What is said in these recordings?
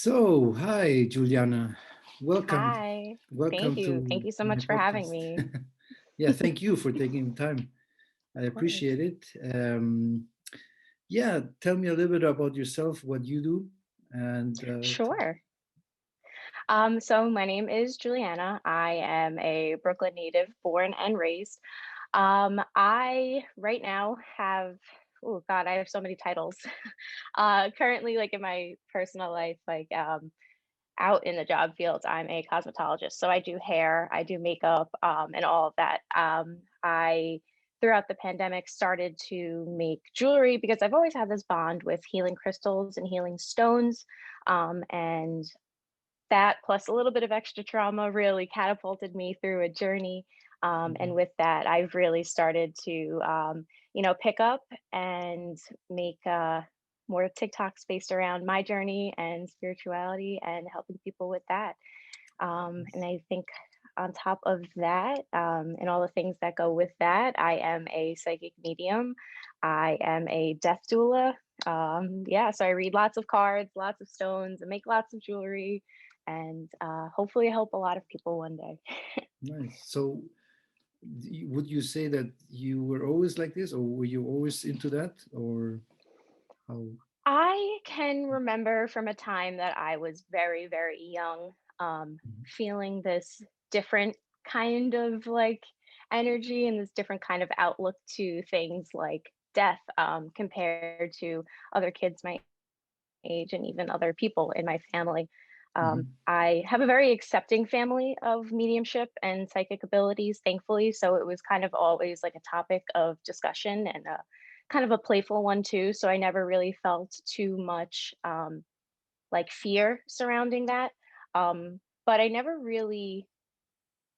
So, hi, Juliana. Welcome. Hi. Thank Welcome you. to Thank you so my much for having podcast. me. Yeah, thank you for taking the time. I Of course. appreciate it. Yeah, tell me a little bit about yourself, what you do, and Sure. So my name is Juliana. I am a Brooklyn native, born and raised. I right now have, oh God, I have so many titles. Currently, like in my personal life, out in the job field, I'm a cosmetologist. So I do hair, I do makeup, and all of that. I throughout the pandemic started to make jewelry because I've always had this bond with healing crystals and healing stones. And that plus a little bit of extra trauma really catapulted me through a journey. And with that, I've really started to, pick up and make more TikToks based around my journey and spirituality and helping people with that. And I think on top of that, and all the things that go with that, I am a psychic medium. I am a death doula. Yeah, so I read lots of cards, lots of stones, and make lots of jewelry, and hopefully help a lot of people one day. nice. So, would you say that you were always like this, or were you always into that, or how? I can remember from a time that I was very, very young, Mhm. feeling this different kind of like energy and this different kind of outlook to things like death, compared to other kids my age and even other people in my family. Mhm. I have a very accepting family of mediumship and psychic abilities, thankfully. So it was kind of always like a topic of discussion and a kind of a playful one too. So I never really felt too much like fear surrounding that. But I never really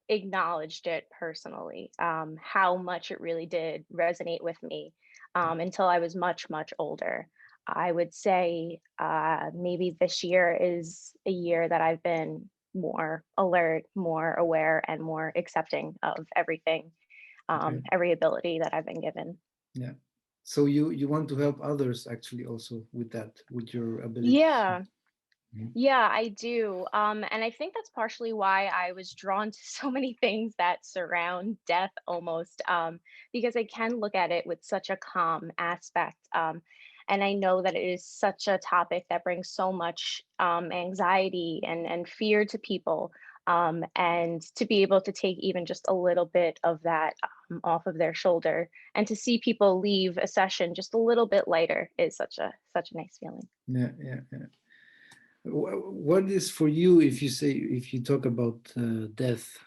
acknowledged it personally, how much it really did resonate with me until I was much, much older. I would say maybe this year is a year that I've been more alert, more aware, and more accepting of everything, Okay. every ability that I've been given. Yeah. So you want to help others actually also with that, with your abilities. Yeah, Mhm. yeah, I do. And I think that's partially why I was drawn to so many things that surround death almost, because I can look at it with such a calm aspect. And I know that it is such a topic that brings so much anxiety and fear to people. And to be able to take even just a little bit of that off of their shoulder and to see people leave a session just a little bit lighter is such a nice feeling. Yeah, yeah, yeah. What is for you if you say if you talk about death?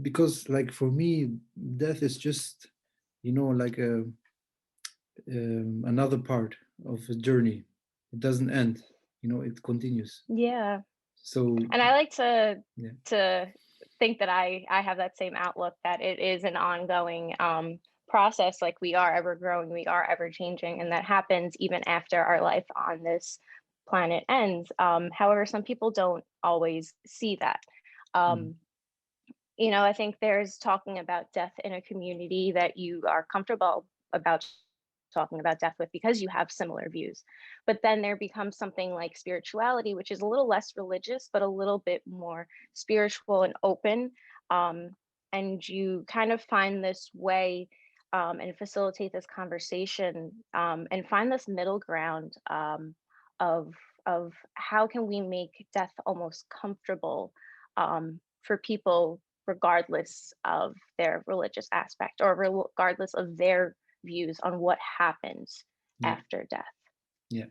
Because like for me, death is just like another part of a journey. It doesn't end. It continues. Yeah. So And I like to yeah, to think that I have that same outlook that it is an ongoing process. Like we are ever growing, we are ever changing, and that happens even after our life on this planet ends. However, some people don't always see that. mm, Um, I think there's talking about death in a community that you are comfortable about talking about death with because you have similar views. But then there becomes something like spirituality, which is a little less religious, but a little bit more spiritual and open. Um, and you kind of find this way and facilitate this conversation and find this middle ground of how can we make death almost comfortable for people regardless of their religious aspect or regardless of their views on what happens yeah, after death. yeah.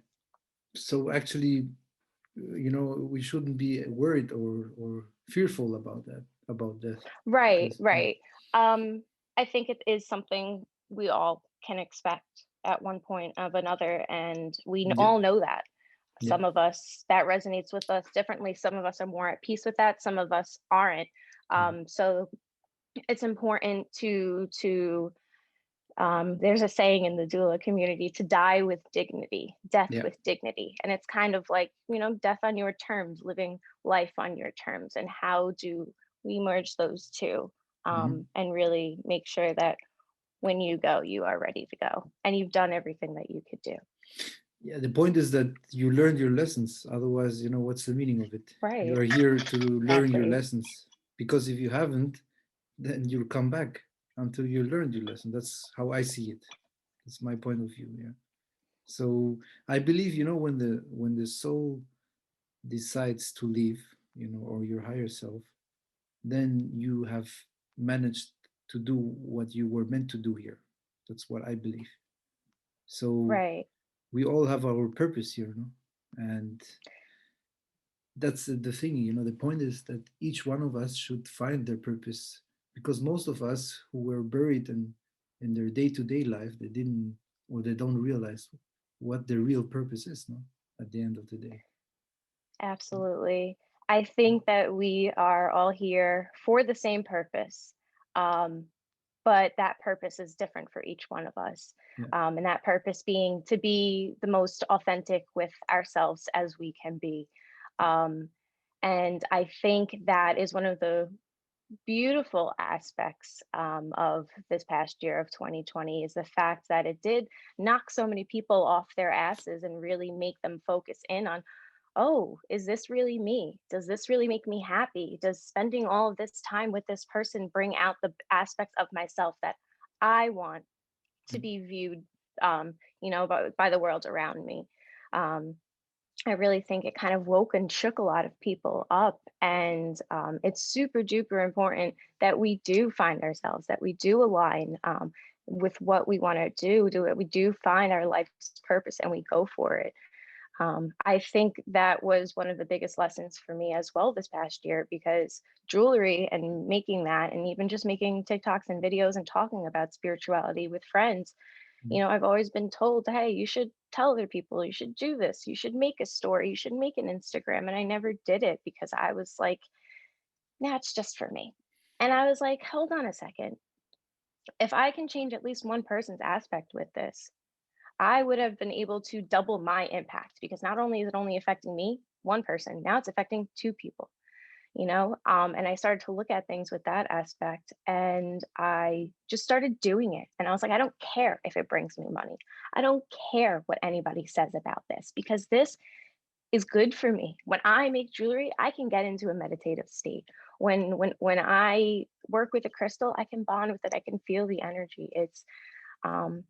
So actually, we shouldn't be worried or fearful about that, about death, Right, because yeah, right. I think it is something we all can expect at one point of another, and we yeah, all know that. yeah. Some of us that resonates with us differently. Some of us are more at peace with that. Some of us aren't. Mm, So it's important to there's a saying in the doula community to die with dignity, death yeah. with dignity. And it's kind of like, death on your terms, living life on your terms. And how do we merge those two Mhm. and really make sure that when you go, you are ready to go and you've done everything that you could do. Yeah, the point is that you learned your lessons. Otherwise, what's the meaning of it? You Right. are here to learn your Exactly. lessons. Because if you haven't, then you'll come back until you learned your lesson. That's how I see it. That's my point of view. Yeah. So I believe, when the soul decides to leave, or your higher self, then you have managed to do what you were meant to do here. That's what I believe. So Right. we all have our purpose here, no? And that's the thing, the point is that each one of us should find their purpose, because most of us who were buried in their day-to-day life, they didn't, or they don't realize what their real purpose is, no, at the end of the day. Absolutely. I think that we are all here for the same purpose. Um, but that purpose is different for each one of us. Yeah. And that purpose being to be the most authentic with ourselves as we can be. Um, and I think that is one of the beautiful aspects of this past year of 2020 is the fact that it did knock so many people off their asses and really make them focus in on, oh, is this really me? Does this really make me happy? Does spending all of this time with this person bring out the aspects of myself that I want to be viewed, by the world around me? Um, I really think it kind of woke and shook a lot of people up. And it's super duper important that we do find ourselves, that we do align with what we want to do it. We do find our life's purpose and we go for it. I think that was one of the biggest lessons for me as well this past year, because jewelry and making that, and even just making TikToks and videos and talking about spirituality with friends, I've always been told, hey, you should tell other people, you should do this, you should make a story, you should make an Instagram. And I never did it because I was like, nah, it's just for me. And I was like, hold on a second. If I can change at least one person's aspect with this, I would have been able to double my impact, because not only is it only affecting me, one person, now it's affecting two people. And I started to look at things with that aspect, and I just started doing it. And I was like, I don't care if it brings me money. I don't care what anybody says about this, because this is good for me. When I make jewelry, I can get into a meditative state. When I work with a crystal, I can bond with it. I can feel the energy. Um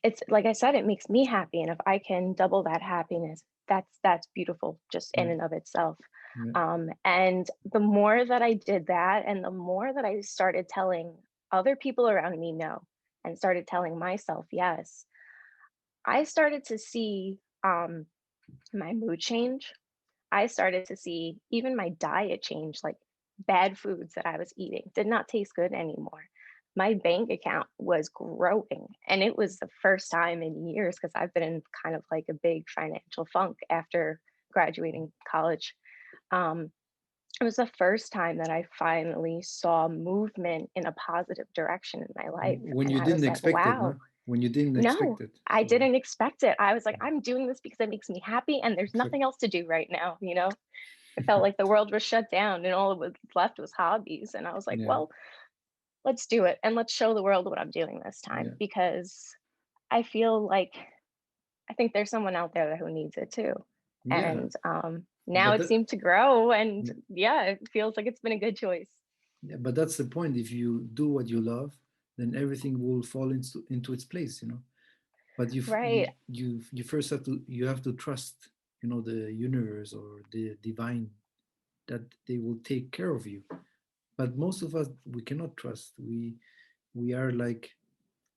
it's like I said, it makes me happy. And if I can double that happiness, that's beautiful just in Yeah. and of itself. Yeah. And the more that I did that, and the more that I started telling other people around me no, and started telling myself yes, I started to see my mood change. I started to see even my diet change, like bad foods that I was eating did not taste good anymore. My bank account was growing, and it was the first time in years, because I've been in kind of like a big financial funk after graduating college. Um, it was the first time that I finally saw movement in a positive direction in my life. When And you I was didn't like, expect it, no? wow, When you didn't expect no, it. I So didn't expect it. I was like, I'm doing this because it makes me happy, and there's exactly. nothing else to do right now. It felt like the world was shut down and all that was left was hobbies. And I was like, Yeah. well, let's do it. And let's show the world what I'm doing this time, Yeah. because I feel like I think there's someone out there who needs it too. Yeah. And now But it that, seemed to grow. And yeah. yeah, it feels like it's been a good choice. Yeah, but that's the point. If you do what you love, then everything will fall into its place. But Right. you first have to trust, the universe or the divine, that they will take care of you. But most of us, we cannot trust. We are like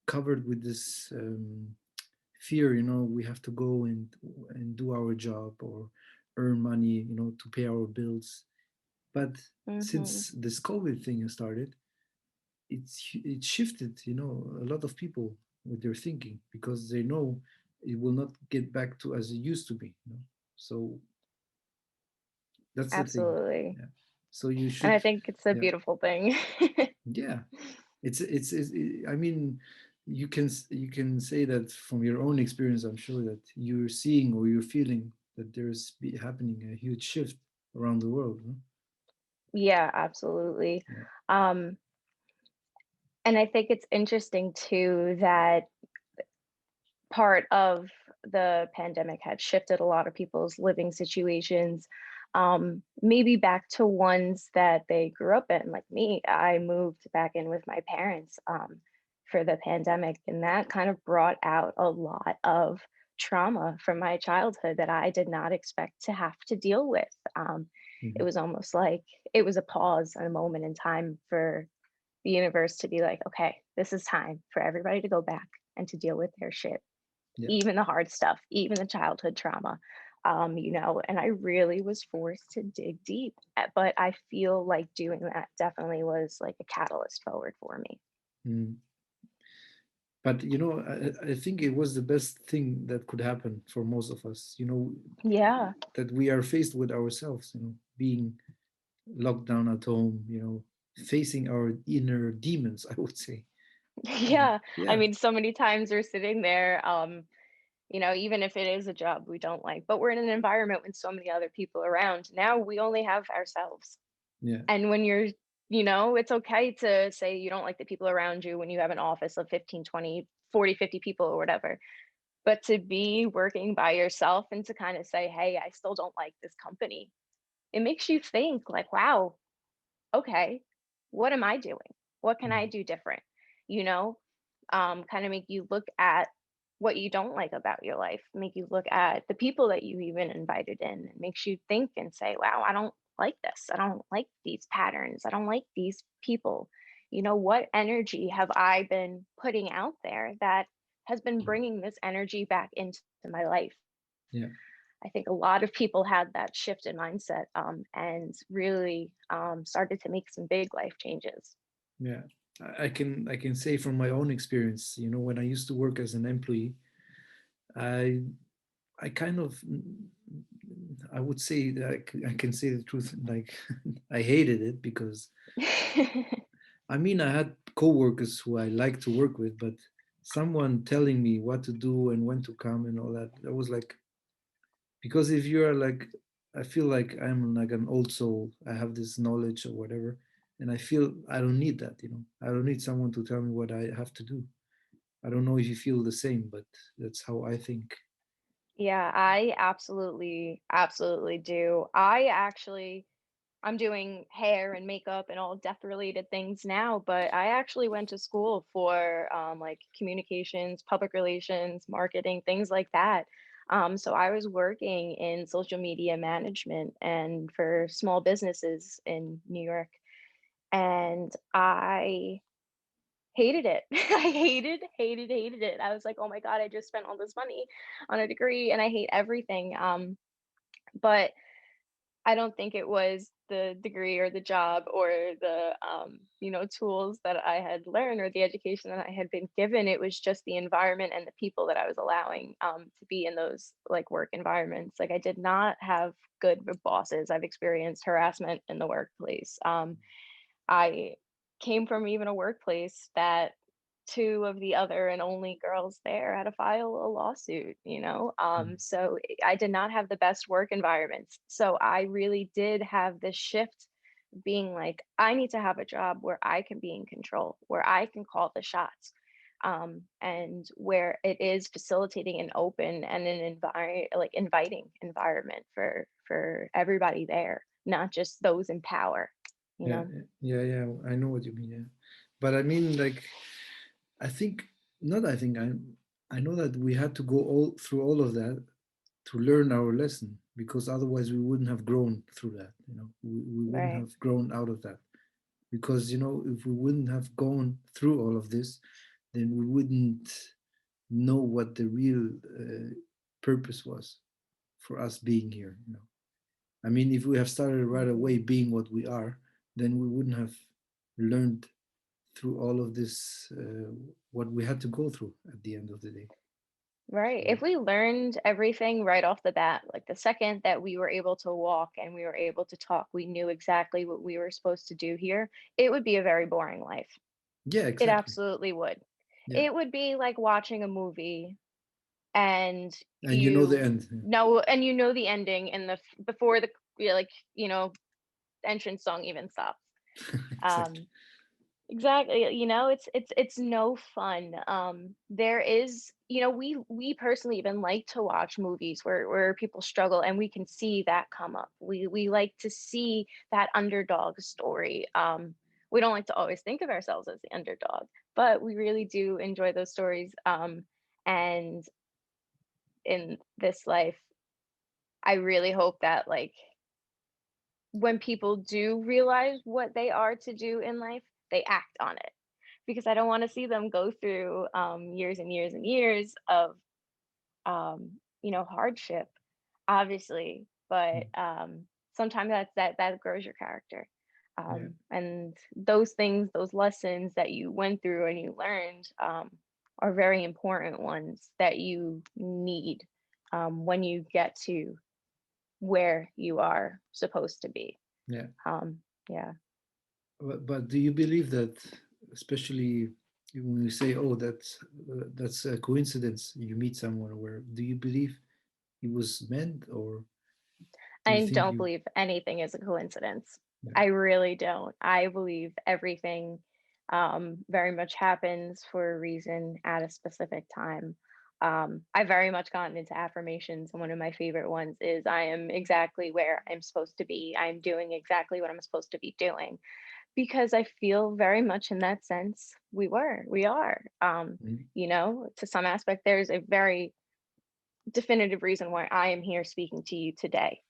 covered with this fear. We have to go and do our job or earn money, to pay our bills. But Hmm. since this COVID thing has started, it shifted, a lot of people with their thinking, because they know it will not get back to as it used to be. So that's the thing. Absolutely. Yeah. So you And I should. think it's a Yeah. beautiful thing. Yeah. It's I mean, you can say that from your own experience. I'm sure that you're seeing or you're feeling that happening a huge shift around the world, no? Yeah, absolutely. Yeah. Um, and I think it's interesting too that part of the pandemic had shifted a lot of people's living situations, maybe back to ones that they grew up in. Like me, I moved back in with my parents for the pandemic, and that kind of brought out a lot of trauma from my childhood that I did not expect to have to deal with. It Mhm. was almost like it was a pause and a moment in time for the universe to be like, okay, this is time for everybody to go back and to deal with their shit, Yeah. even the hard stuff, even the childhood trauma. And I really was forced to dig deep. But I feel like doing that definitely was like a catalyst forward for me. Mm. But I think it was the best thing that could happen for most of us. Yeah. That we are faced with ourselves. Being locked down at home. Facing our inner demons. I would say. Yeah. I Yeah. mean, so many times we're sitting there, even if it is a job we don't like, but we're in an environment with so many other people around. Now we only have ourselves. Yeah. And when it's okay to say you don't like the people around you when you have an office of 15, 20, 40, 50 people or whatever. But to be working by yourself and to kind of say, hey, I still don't like this company, it makes you think like, wow, okay, what am I doing? What can I Mm. do different? You know, kind of make you look at what you don't like about your life, make you look at the people that you even invited in. It makes you think and say, wow, I don't like this. I don't like these patterns. I don't like these people. What energy have I been putting out there that has been bringing this energy back into my life? Yeah. I think a lot of people had that shift in mindset and really started to make some big life changes. Yeah. I can say from my own experience. When I used to work as an employee, I I kind of I would say that I can say the truth. Like I hated it because I mean I had coworkers who I liked to work with, but someone telling me what to do and when to come and all that, that was like, because if you are like, I feel like I'm like an old soul. I have this knowledge or whatever, and I feel I don't need that. I don't need someone to tell me what I have to do. I don't know if you feel the same, but that's how I think. Yeah, I absolutely, absolutely do. I'm doing hair and makeup and all death related things now, but I actually went to school for like communications, public relations, marketing, things like that. So I was working in social media management and for small businesses in New York. And I hated it. I hated it. I was like, oh my God, I just spent all this money on a degree and I hate everything. But I don't think it was the degree or the job or the tools that I had learned or the education that I had been given. It was just the environment and the people that I was allowing to be in those like work environments. Like I did not have good bosses. I've experienced harassment in the workplace. I came from even a workplace that two of the other and only girls there had to file a lawsuit. So I did not have the best work environments. So I really did have this shift being like, I need to have a job where I can be in control, where I can call the shots. And where it is facilitating an open and an like inviting environment for everybody there, not just those in power, you Yeah, know? yeah. I know what you mean. Yeah, but I mean, like, I think not. I know that we had to go all through all of that to learn our lesson, because otherwise we wouldn't have grown through that. We wouldn't Right. have grown out of that, because if we wouldn't have gone through all of this, then we wouldn't know what the real purpose was for us being here. I mean, if we have started right away Mhm. being what we are, then we wouldn't have learned through all of this, what we had to go through at the end of the day. Right. So If we learned everything right off the bat, like the second that we were able to walk and we were able to talk, we knew exactly what we were supposed to do here, it would be a very boring life. yeah, It exactly. absolutely would. Yeah, It would be like watching a movie and and you know the end. you know the ending in before the entrance song even stops. Exactly. Um Exactly, it's no fun. There is, we personally even like to watch movies where people struggle and we can see that come up. We like to see that underdog story. We don't like to always think of ourselves as the underdog, but we really do enjoy those stories. And in this life, I really hope that like when people do realize what they are to do in life, they act on it because I don't want to see them go through years and years and years of hardship, obviously, but Mm. sometimes that grows your character. Yeah, And those things, those lessons that you went through and you learned are very important ones that you need when you get to where you are supposed to be. yeah. Um, yeah. But do you believe that, especially when you say, "Oh, that's a coincidence," you meet someone, where do you believe it was meant, or do you I think don't you? believe anything is a coincidence. Yeah. I really don't. I believe everything very much happens for a reason at a specific time. I very much gotten into affirmations, and one of my favorite ones is I am exactly where I'm supposed to be. I'm doing exactly what I'm supposed to be doing because I feel very much in that sense we are. Mm. To some aspect, there's a very definitive reason why I am here speaking to you today.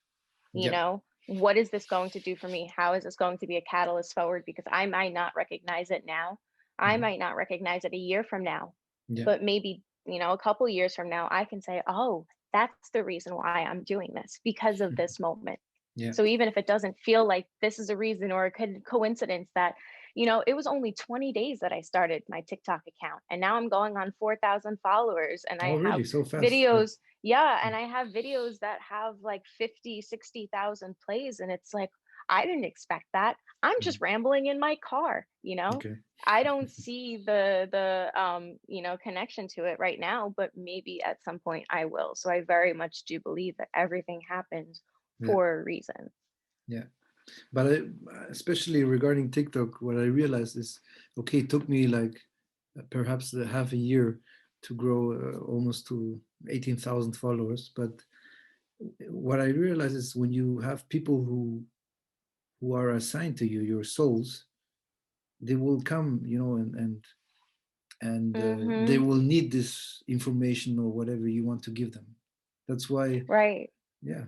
Yeah. What is this going to do for me? How is this going to be a catalyst forward? Because I might not recognize it now. I Mhm. might not recognize it a year from now, Yeah. but maybe, a couple years from now, I can say, oh, that's the reason why I'm doing this because of this moment. Yeah. So even if it doesn't feel like this is a reason or a coincidence that, it was only 20 days that I started my TikTok account and now I'm going on 4,000 followers and Oh, I have really? So fast? Oh. videos. Yeah. And I have videos that have like 50, 60,000 plays. And it's like, I didn't expect that. I'm Mhm. just rambling in my car. Okay. I don't see the connection to it right now, but maybe at some point I will. So I very much do believe that everything happens Yeah. for a reason. Yeah. But especially regarding TikTok, what I realized is, okay, it took me like perhaps half a year to grow almost to 18,000 followers. But what I realized is when you have people who are assigned to you, your souls, they will come, and they Mhm. will need this information or whatever you want to give them. That's why, Right. yeah.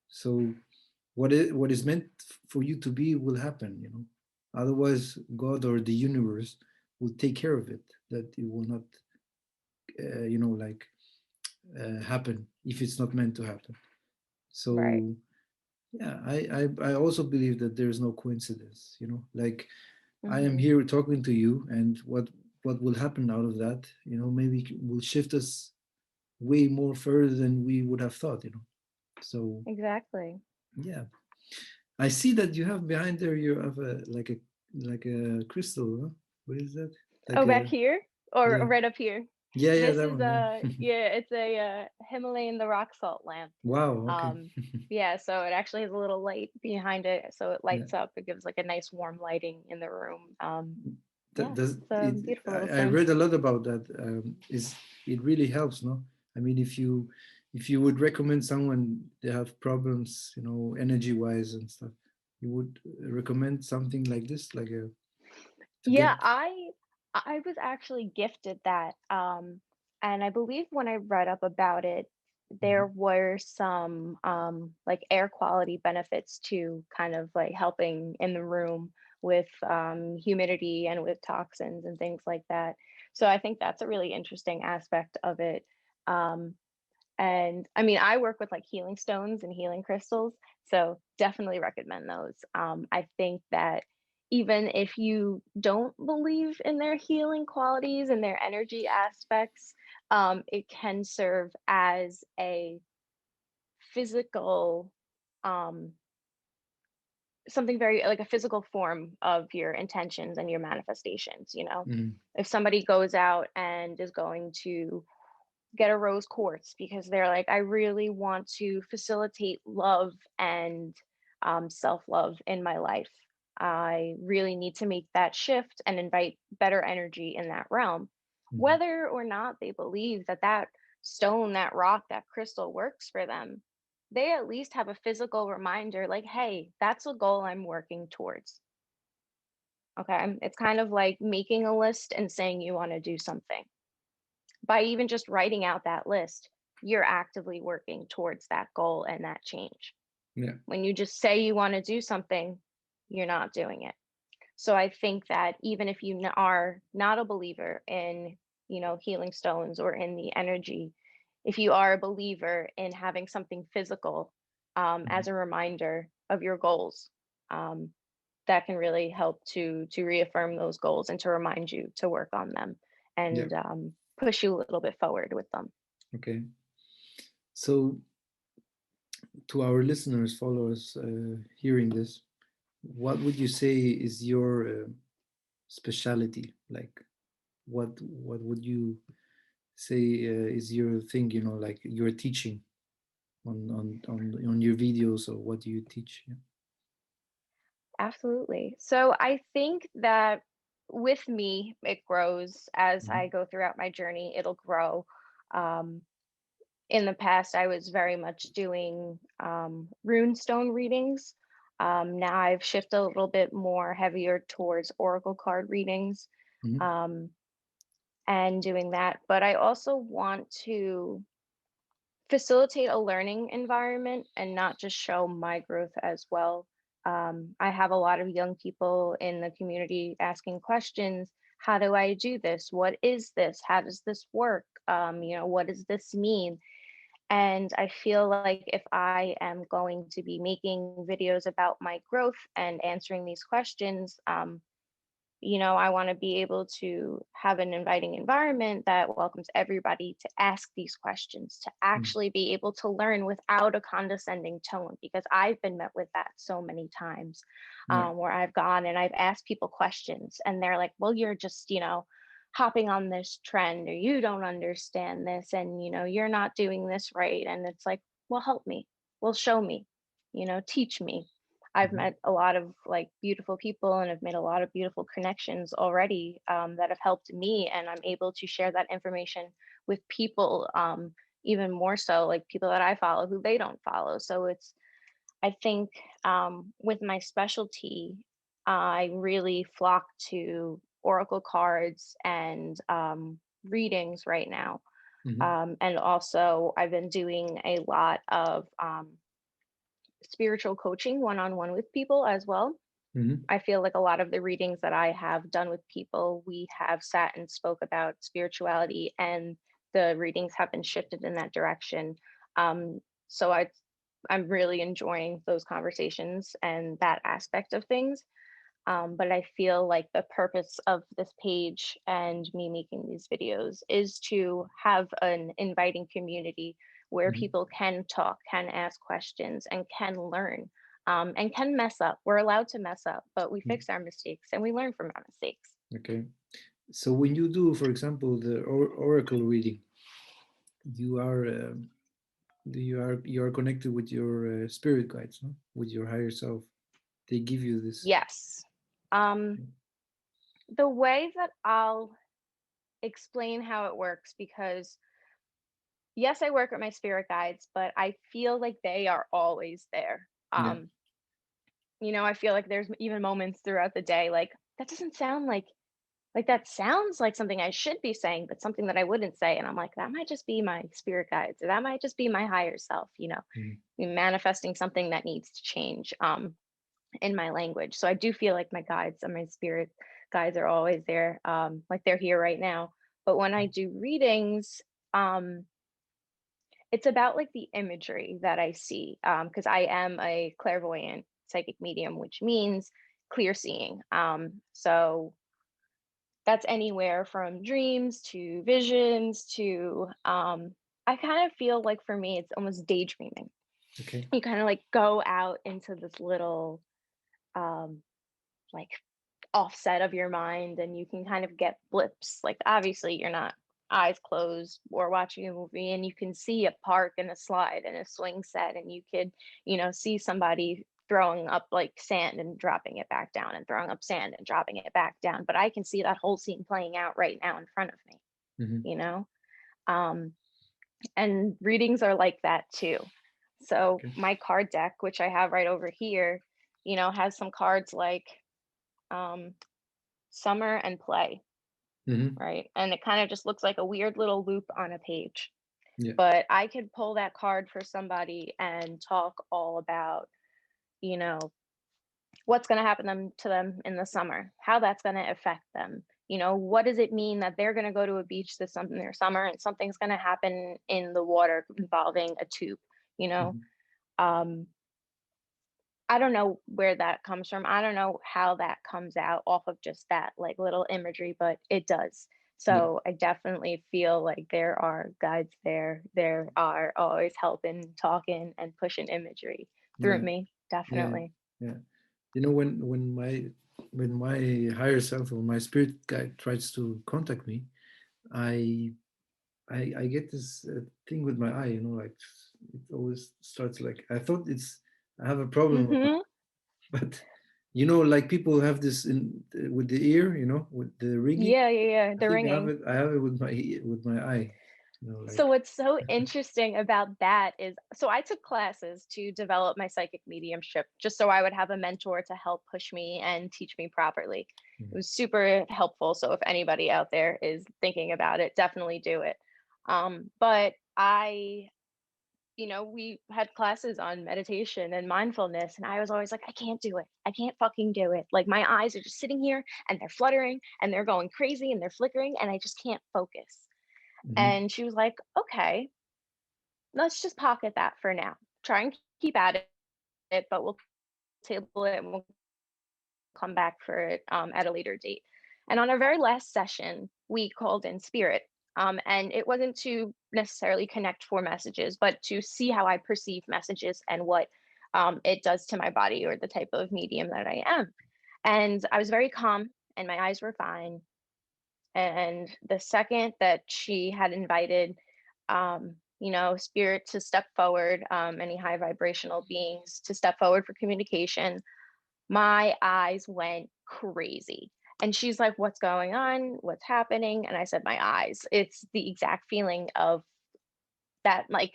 So what is meant for you to be will happen. Otherwise, God or the universe will take care of it. That it will not, like happen if it's not meant to happen. Right. So yeah, I also believe that there is no coincidence. Like I am Mhm. here talking to you, and what will happen out of that, maybe will shift us way more further than we would have thought. So Exactly. yeah, I see that you have behind there. You have a crystal. Huh? What is that? Oh, Like back a here or Yeah, right up here? yeah, This that is one. Yeah. yeah, it's a Himalayan the rock salt lamp. Wow. Okay. Um yeah, so it actually has a little light behind it so it Yeah. lights up. It gives like a nice warm lighting in the room. That Yeah, does it's a it. beautiful little I thing. read a lot about that. Is it really helps? No, I mean, if you would recommend someone they have problems, energy wise and stuff, you would recommend something like this, like a to get. Yeah, I was actually gifted that. And I believe when I read up about it, there Mhm. were some like air quality benefits to kind of like helping in the room with humidity and with toxins and things like that. So I think that's a really interesting aspect of it. Um, and I mean, I work with like healing stones and healing crystals, so definitely recommend those. I think that even if you don't believe in their healing qualities and their energy aspects, it can serve as a physical, um, something very like a physical form of your intentions and your manifestations. Mhm. If somebody goes out and is going to get a rose quartz because they're like, I really want to facilitate love and self love in my life. I really need to make that shift and invite better energy in that realm. Mhm. Whether or not they believe that that stone, that rock, that crystal works for them, they at least have a physical reminder like, hey, that's a goal I'm working towards. Okay. It's kind of like making a list and saying you want to do something. By even just writing out that list, you're actively working towards that goal and that change. Yeah. When you just say you want to do something, you're not doing it. So I think that even if you are not a believer in, healing stones or in the energy, if you are a believer in having something physical Mhm. as a reminder of your goals, um, that can really help to reaffirm those goals and to remind you to work on them Yeah. and push you a little bit forward with them. Okay. So, to our listeners, followers, hearing this, what would you say is your speciality? Like, what would you say is your thing? Like you're teaching on your videos, or what do you teach? Yeah. Absolutely. So I think that with me, it grows as Mhm. I go throughout my journey, it'll grow. Um, in the past, I was very much doing runestone readings. Now I've shifted a little bit more heavier towards oracle card readings Mhm. um, and doing that. But I also want to facilitate a learning environment and not just show my growth as well. I have a lot of young people in the community asking questions. How do I do this? What is this? How does this work? What does this mean? And I feel like if I am going to be making videos about my growth and answering these questions, I want to be able to have an inviting environment that welcomes everybody to ask these questions, to Mm. actually be able to learn without a condescending tone, because I've been met with that so many times Yeah. where I've gone and I've asked people questions and they're like, well, you're just, hopping on this trend or you don't understand this and, you're not doing this right. And it's like, well, help me. Well, show me, teach me. I've Mhm. met a lot of like beautiful people and have made a lot of beautiful connections already that have helped me, and I'm able to share that information with people, even more so like people that I follow who they don't follow. So I think with my specialty, I really flock to oracle cards and readings right now. Mhm. And also, I've been doing a lot of spiritual coaching one on one with people as well. Mhm. I feel like a lot of the readings that I have done with people, we have sat and spoke about spirituality, and the readings have been shifted in that direction. So I'm really enjoying those conversations and that aspect of things. But I feel like the purpose of this page and me making these videos is to have an inviting community where Mhm. people can talk, can ask questions, and can learn, and can mess up. We're allowed to mess up, but we Mm. fix our mistakes and we learn from our mistakes. Okay. So when you do, for example, the oracle reading, you are you are connected with your spirit guides, no? With your higher self. They give you this. Yes. Um, the way that I'll explain how it works, because yes, I work with my spirit guides, but I feel like they are always there. Yeah. I feel like there's even moments throughout the day like that doesn't sound like that sounds like something I should be saying, but something that I wouldn't say. And I'm like, that might just be my spirit guides, or that might just be my higher self, Mhm. manifesting something that needs to change in my language. So I do feel like my guides and my spirit guides are always there, like they're here right now. But when I do readings, um, it's about like the imagery that I see, because I am a clairvoyant psychic medium, which means clear seeing. So that's anywhere from dreams to visions to I kind of feel like for me it's almost daydreaming. Okay. You kind of like go out into this little um like offset of your mind and you can kind of get blips. Like obviously you're not eyes closed or watching a movie and you can see a park and a slide and a swing set and you could, see somebody throwing up like sand and dropping it back down and throwing up sand and dropping it back down, but I can see that whole scene playing out right now in front of me, Hmm. you know? Um, and readings are like that too. So Okay. my card deck, which I have right over here, has some cards like um, summer and play, Hmm. right? And it kind of just looks like a weird little loop on a page. Yeah. But I could pull that card for somebody and talk all about, you know, what's going to happen to them in the summer, how that's going to affect them. What does it mean that they're going to go to a beach this summer and something's going to happen in the water involving a tube, you know? Hmm. Um, I don't know where that comes from. I don't know how that comes out off of just that like little imagery, but it does. Yeah. So I definitely feel like there are guides there. There are always helping, talking, and pushing imagery through Yeah. me. Yeah. Definitely. Yeah. When my higher self or my spirit guide tries to contact me, I I get this thing with my eye, like it always starts like I thought I have a problem, Mm-hmm. but like people have this in with the ear, with the ringing. Yeah, yeah, yeah. I The think I have ringing. it. I have it with my eye, So like. what's so interesting about that is, so I took classes to develop my psychic mediumship just so I would have a mentor to help push me and teach me properly. It Mm. was super helpful. So if anybody out there is thinking about it, definitely do it. But we had classes on meditation and mindfulness, and I was always like, I can't do it. I can't fucking do it. Like my eyes are just sitting here and they're fluttering and they're going crazy and they're flickering and I just can't focus. Mhm. And she was like, okay, let's just pocket that for now. Try and keep at it, but we'll table it and we'll come back for it at a later date. And on our very last session, we called in spirit. And it wasn't to necessarily connect for messages, but to see how I perceive messages and what it does to my body or the type of medium that I am. And I was very calm and my eyes were fine. And the second that she had invited, spirit to step forward, any high vibrational beings to step forward for communication, my eyes went crazy. And she's like, what's going on? What's happening? And I said, my eyes. It's the exact feeling of that, like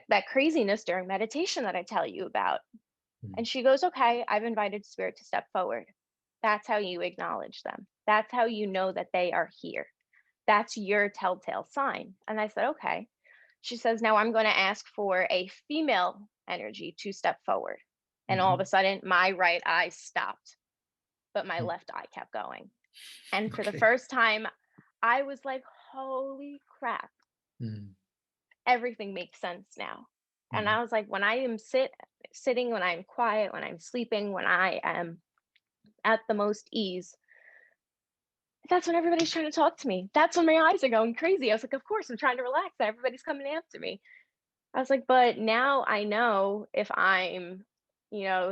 that craziness during meditation that I tell you about. Mhm. And she goes, okay, I've invited spirit to step forward. That's how you acknowledge them. That's how you know that they are here. That's your telltale sign. And I said, okay. She says, now I'm going to ask for a female energy to step forward. And all of a Mhm. sudden, my right eye stopped, but my Mm. left eye kept going. And for the Okay. first time, I was like, holy crap, Mm. everything makes sense now. And Mhm. I was like, when I am sitting, when I'm quiet, when I'm sleeping, when I am at the most ease, that's when everybody's trying to talk to me. That's when my eyes are going crazy. I was like, of course, I'm trying to relax. Everybody's coming after me. I was like, but now I know if I'm,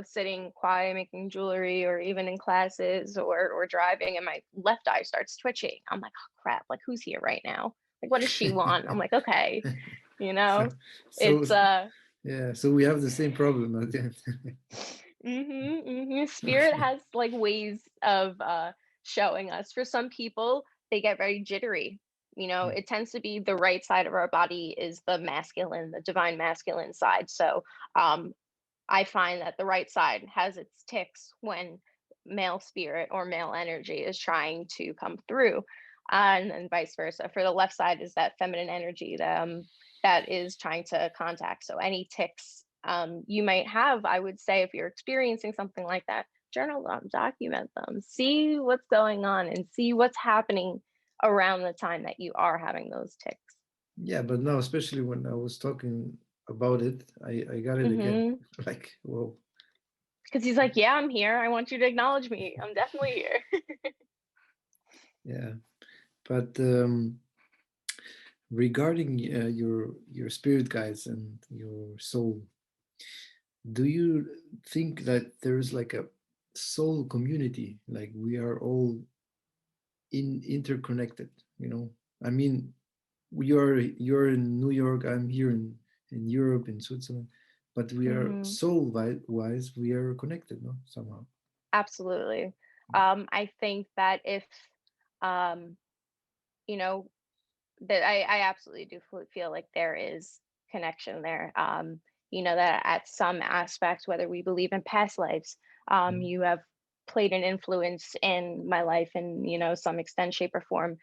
sitting quiet, making jewelry, or even in classes or driving, and my left eye starts twitching. I'm like, oh crap, like who's here right now? Like, what does she want? I'm like, okay, you So, know, so it's yeah. So we have the same problem at the end. Spirit has like ways of showing us. For some people, they get very jittery. Mm. It tends to be the right side of our body is the masculine, the divine masculine side. So I find that the right side has its ticks when male spirit or male energy is trying to come through, and then vice versa. For the left side is that feminine energy that is trying to contact. So any ticks you might have, I would say, if you're experiencing something like that, journal them, document them, see what's going on, and see what's happening around the time that you are having those ticks. Yeah, but now, especially when I was talking about it, I got it again. Mm-hmm. Like, whoa. Because he's like, yeah, I'm here. I want you to acknowledge me. I'm definitely here. Yeah. But regarding your spirit guides and your soul, do you think that there's like a soul community, like we are all interconnected? I mean, you're in New York, I'm here in Europe, in Switzerland. but we are Hmm. wise, we are connected, no, somehow. Absolutely. I think that if, um, you know, that I absolutely do feel like there is connection there. That at some aspect, whether we believe in past lives, Mhm. you have played an influence in my life in, some extent, shape, or form.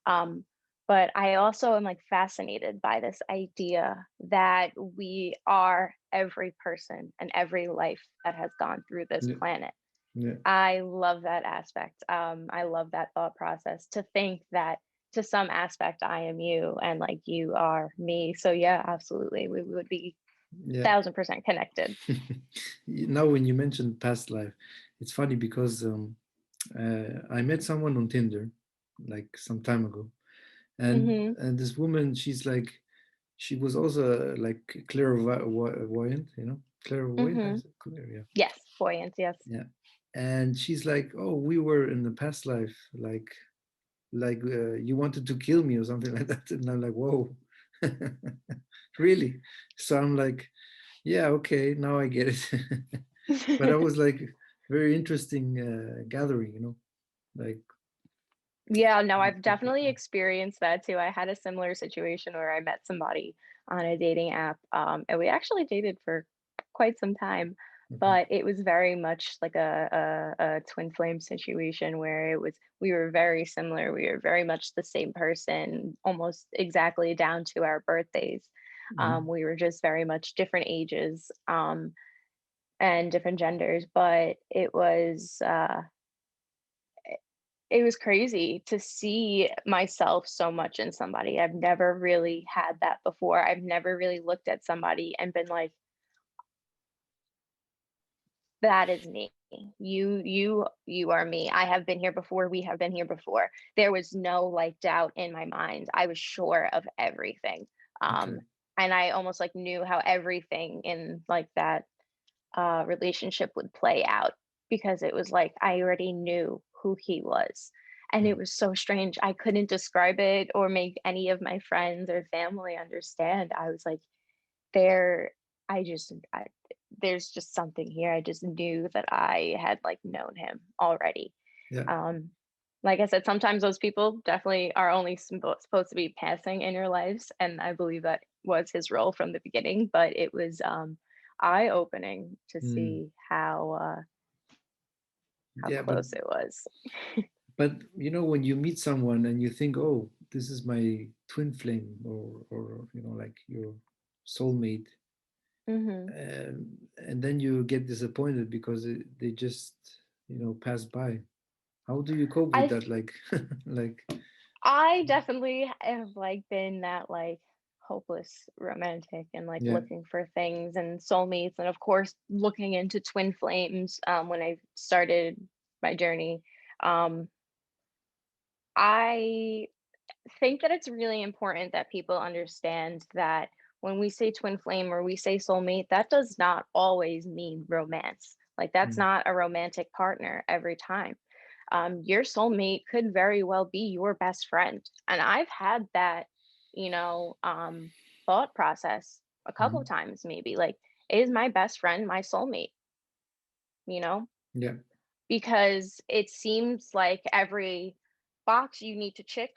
Um, but I also am like fascinated by this idea that we are every person and every life that has gone through this Yeah, planet. yeah, I love that aspect. I love that thought process to think that to some aspect I am you and like you are me. So yeah, absolutely. We would be yeah. 1000% connected. Now, when you mentioned past life, it's funny because I met someone on Tinder like some time ago, Hmm. and this woman, she was also like clairvoyant, clairvoyant. I Hmm. said, yeah, Yes, buoyant, yes. yeah. And she's like, "Oh, we were in the past life, like you wanted to kill me or something like that." And I'm like, "Whoa, really?" So I'm like, "Yeah, okay, now I get it." But that was like very interesting gathering, like. Yeah, no, I've definitely experienced that too. I had a similar situation where I met somebody on a dating app, and we actually dated for quite some time, Okay. but it was very much like a twin flame situation where we were very similar. We were very much the same person, almost exactly down to our birthdays. Mhm. We were just very much different ages, and different genders, but it was crazy to see myself so much in somebody. I've never really had that before. I've never really looked at somebody and been like, that is me. You are me. I have been here before. We have been here before. There was no like doubt in my mind. I was sure of everything. Um, Okay. and I almost like knew how everything in like that relationship would play out because it was like I already knew who he was. And it Mm. was so strange. I couldn't describe it or make any of my friends or family understand. I was like, there, there's just something here. I just knew that I had like known him already. Yeah. Um, like I said, sometimes those people definitely are only supposed to be passing in your lives, and I believe that was his role from the beginning. But it was eye-opening to Mm. see how Yeah, but close it was. when you meet someone and you think, "Oh, this is my twin flame," or like your soulmate, Hmm. and then you get disappointed because they just pass by. How do you cope with I that? Like, like, I definitely have like been that like hopeless romantic and like yeah. looking for things and soulmates and of course looking into twin flames when I started my journey. Um I think that it's really important that people understand that when we say twin flame or we say soulmate, that does not always mean romance. Like, that's Mm. not a romantic partner every time. Your soulmate could very well be your best friend. And I've had that, thought process a couple of Mhm. times, maybe like, is my best friend my soulmate? You know, Yeah. because it seems like every box you need to check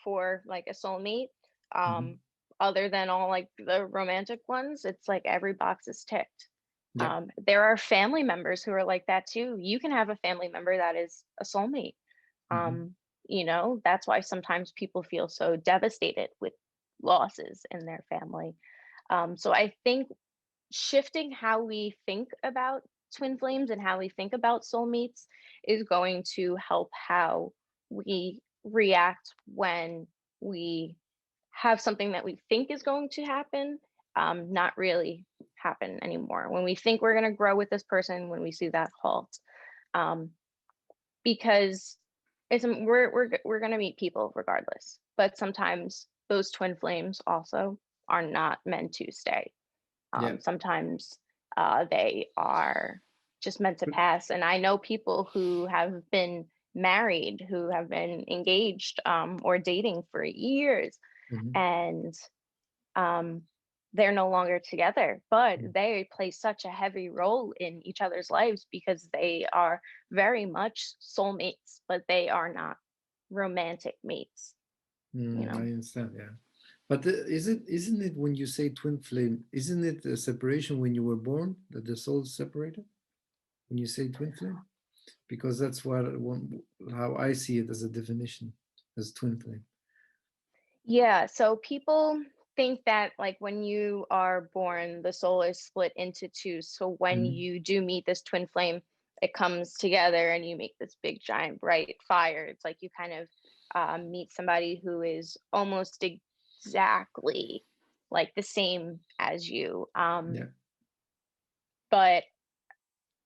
for like a soulmate, Mhm. um other than all like the romantic ones, it's like every box is ticked. Yeah. There are family members who are like that too. You can have a family member that is a soulmate. Mhm. um that's why sometimes people feel so devastated with losses in their family. So I think shifting how we think about twin flames and how we think about soulmates is going to help how we react when we have something that we think is going to happen, not really happen anymore. When we think we're going to grow with this person, when we see that halt, um, because we're going to meet people regardless. But sometimes those twin flames also are not meant to stay. Yeah. Sometimes they are just meant to But- pass. And I know people who have been married, who have been engaged or dating for years, Mhm. and um, they're no longer together, but Mm. they play such a heavy role in each other's lives because they are very much soulmates, but they are not romantic mates, you I know? understand. Yeah, but isn't it when you say twin flame? Isn't it a separation when you were born that the souls separated? When you say twin flame, because that's how I see it as a definition as twin flame. Yeah, so people think that like when you are born, the soul is split into two. So when Mhm. you do meet this twin flame, it comes together and you make this big giant bright fire. It's like you kind of meet somebody who is almost exactly like the same as you. Yeah. But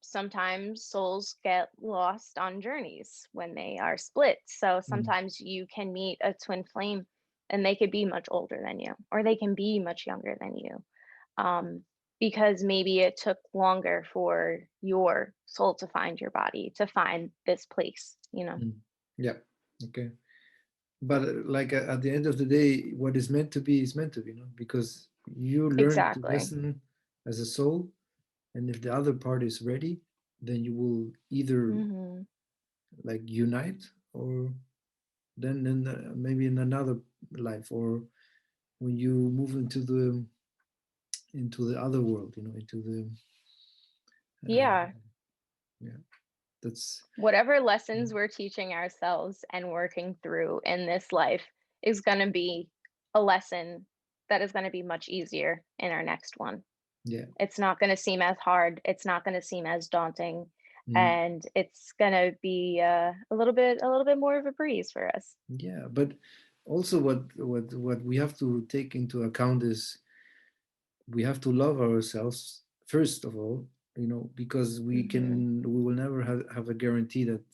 sometimes souls get lost on journeys when they are split. So Mm. sometimes you can meet a twin flame and they could be much older than you, or they can be much younger than you. Um, because maybe it took longer for your soul to find your body, to find this place, you know? Mm. Yeah. Okay. But like at the end of the day, what is meant to be is meant to be, because you learned the Exactly. lesson as a soul, and if the other part is ready, then you will either Hmm. like unite, or then in maybe in another life, or when you move into the other world, into the Yeah. yeah, that's Whatever lessons we're teaching ourselves and working through in this life is going to be a lesson that is going to be much easier in our next one. yeah. It's not going to seem as hard. It's not going to seem as daunting, Mhm. and it's going to be a little bit more of a breeze for us. Yeah, but also what we have to take into account is we have to love ourselves first of all, because Hmm. we will never have a guarantee that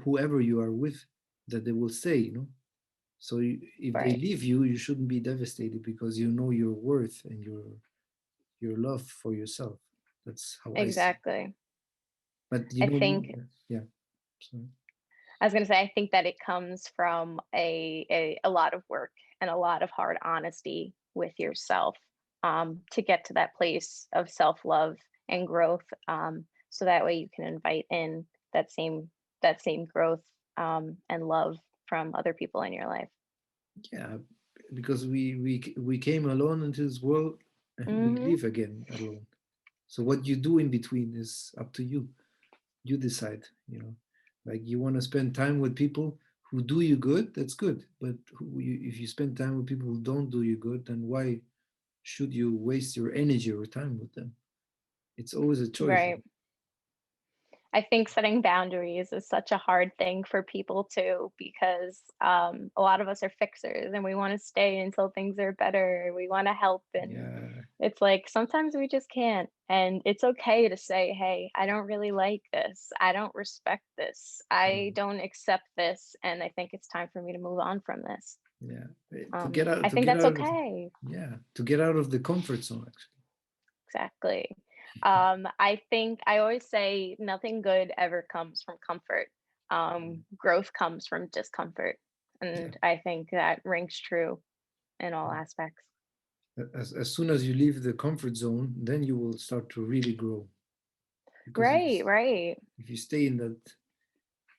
whoever you are with, that they will stay, so if they Right. leave you, you shouldn't be devastated, because you know your worth and your love for yourself. That's how I see it. Exactly. But I think yeah, sorry. I was going to say I think that it comes from a lot of work and a lot of hard honesty with yourself, to get to that place of self-love and growth, so that way you can invite in that same growth, and love from other people in your life. Yeah, because we came alone into this world, and we Hmm. leave again alone. So what you do in between is up to you. You decide, like you want to spend time with people who do you good, that's good. But if you spend time with people who don't do you good, then why should you waste your energy or time with them? It's always a choice. Right. I think setting boundaries is such a hard thing for people too, because a lot of us are fixers and we want to stay until things are better. We want to help, and Yeah. it's like sometimes we just can't. And it's okay to say, hey, I don't really like this. I don't respect this. I Mm. don't accept this. And I think it's time for me to move on from this. Yeah. To get out I to think get that's out of okay. yeah, to get out of the comfort zone, actually. Exactly. I think I always say nothing good ever comes from comfort. Growth comes from discomfort. Yeah. And I think that rings true in all aspects. As soon as you leave the comfort zone, then you will start to really grow. Because Right, right. if you stay in that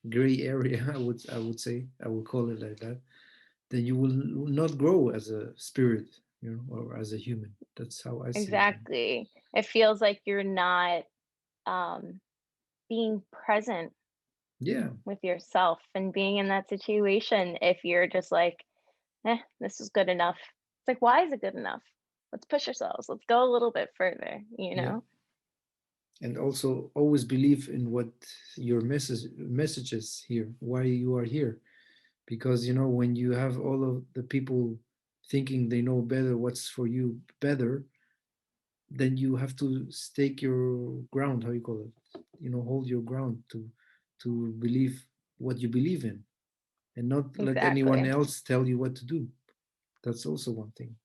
gray area, I would say, I will call it like that, then you will not grow as a spirit, or as a human. That's how I see it. Exactly. It feels like you're not um, being present Yeah, with yourself and being in that situation if you're just like, this is good enough. It's like, why is it good enough? Let's push ourselves. Let's go a little bit further, you yeah. know? And also always believe in what your messages here, why you are here. Because when you have all of the people thinking they know better what's for you better, then you have to stake your ground, how you call it, hold your ground to believe what you believe in, and not let anyone Exactly. else tell you what to do. That's also one thing.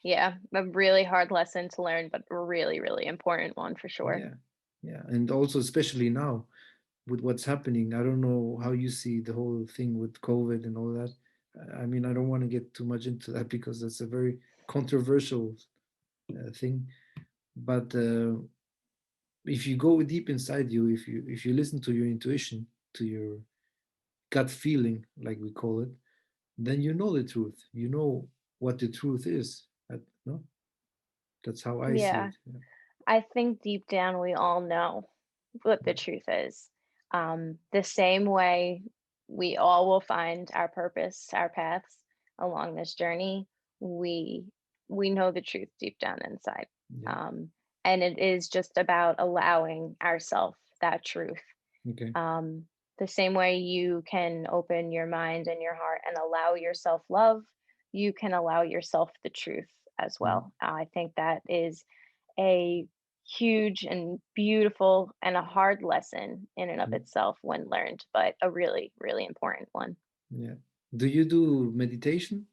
Yeah, a really hard lesson to learn, but a really, really important one for sure. Yeah, yeah, and also especially now with what's happening. I don't know how you see the whole thing with COVID and all that. I mean, I don't want to get too much into that because that's a very controversial thing, but if you go deep inside you, if you listen to your intuition, to your gut feeling, like we call it, then you know the truth. You know what the truth is. No, that's how I see Yeah. it. Yeah. I think deep down we all know what the truth is. The same way we all will find our purpose, our paths along this journey, we we know the truth deep down inside. Yeah. Um, and it is just about allowing ourselves that truth. Okay. Um, the same way you can open your mind and your heart and allow yourself love, you can allow yourself the truth as Mhm. well. I think that is a huge and beautiful and a hard lesson in and of Mhm. itself when learned, but a really, really important one. Yeah. Do you do meditation